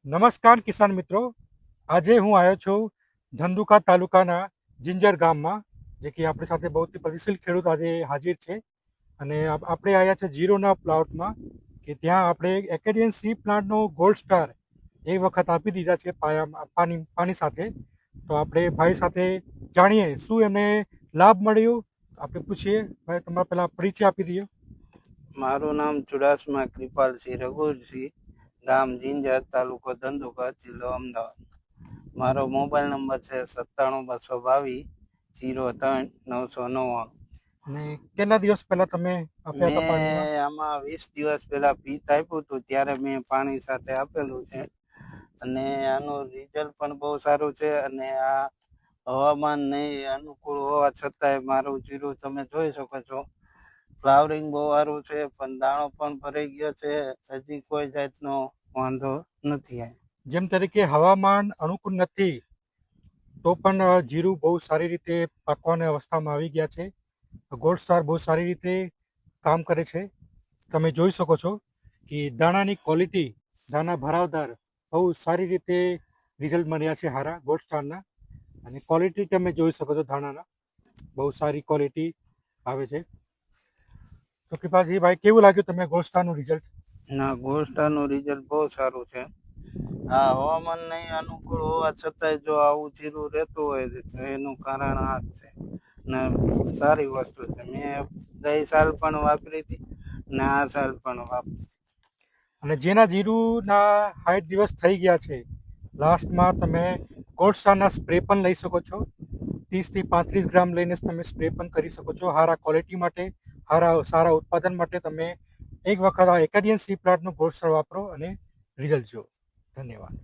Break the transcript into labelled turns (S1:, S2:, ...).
S1: નમસ્કાર કિસાન મિત્રો, આજે હું આવ્યો છું ધંધુકા તાલુકાના જિંજર ગામમાં, જે કે આપણી સાથે બહુ પ્રતિશીલ ખેડૂત આજે હાજર છે. અને આપણે આવ્યા છે જીરોના પ્લોટમાં, કે ત્યાં આપણે એકેડિયન સી પ્લાન્ટનો ગોલ્ડ સ્ટાર એ વખત આપી દીધા છે પાણી સાથે. તો આપણે ભાઈ સાથે જાણીએ શું એમને લાભ મળ્યો. આપણે પૂછીએ. ભાઈ, તમારા પહેલાં પરિચય આપી દઈએ.
S2: મારું નામ ચુડાસમા કૃપાલસિંહ રઘુરસિંહ, ગામ જિંજર, તાલુકો ધંધુકા, જિલ્લો અમદાવાદ. મારો મોબાઈલ નંબર છે 97 222 03 999.
S1: અને કેટલા દિવસ પહેલા તમે આપ્યા હતા પાણીમાં?
S2: મેં આમાં 20 દિવસ પહેલા પીત આપ્યું હતું, ત્યારે મેં પાણી સાથે આપેલું છે. અને આનું રિઝલ્ટ પણ બહુ સારું છે. અને આ હવામાન નહીં અનુકૂળ હોવા છતાંય મારું જીરું તમે જોઈ શકો છો, ફ્લાવરિંગ બહુ સારું છે, પણ દાણો પણ ભરાઈ ગયો છે. હજી કોઈ જાતનો વાંધો નથી.
S1: જેમ તરીકે હવામાન અનુકૂળ નથી, તો પણ જીરું બહુ સારી રીતે પાકવાની અવસ્થામાં આવી ગયા છે. ગોલ્ડ સ્ટાર બહુ સારી રીતે કામ કરે છે. તમે જોઈ શકો છો કે દાણાની ક્વોલિટી, દાણા ભરાવદાર, બહુ સારી રીતે રિઝલ્ટ મળ્યા છે હારા ગોલ્ડ સ્ટારના. અને ક્વોલિટી તમે જોઈ શકો છો દાણાના, બહુ સારી ક્વોલિટી આવે છે. તો કૃપાલસિંહ ભાઈ, કેવું લાગ્યું તમને ગોલ્ડ સ્ટારનું રિઝલ્ટ?
S2: ના, ગોલ્ડ સ્ટારનું રિઝલ્ટ બહુ સારું છે. આ હવામાન નહીં અનુકૂળ હોવા છતાંય જો આવું જીરું રહેતું હોય તો એનું કારણ આ જ છે. ને સારી વસ્તુ છે. મેં ગઈ સાલ પણ વાપરી હતી ને આ સાલ પણ વાપરી.
S1: અને જેના જીરુના 60 દિવસ થઈ ગયા છે, લાસ્ટમાં તમે ગોલ્ડ સ્ટારના સ્પ્રે પણ લઈ શકો છો. 30 થી 35 ગ્રામ લઈને તમે સ્પ્રે પણ કરી શકો છો. સારા ક્વોલિટી માટે, સારા ઉત્પાદન માટે તમે એક વખત આ એકેડિયન સી પ્લાન્ટનું ગોલ્ડ સ્ટાર વાપરો અને રિઝલ્ટ જુઓ. ધન્યવાદ.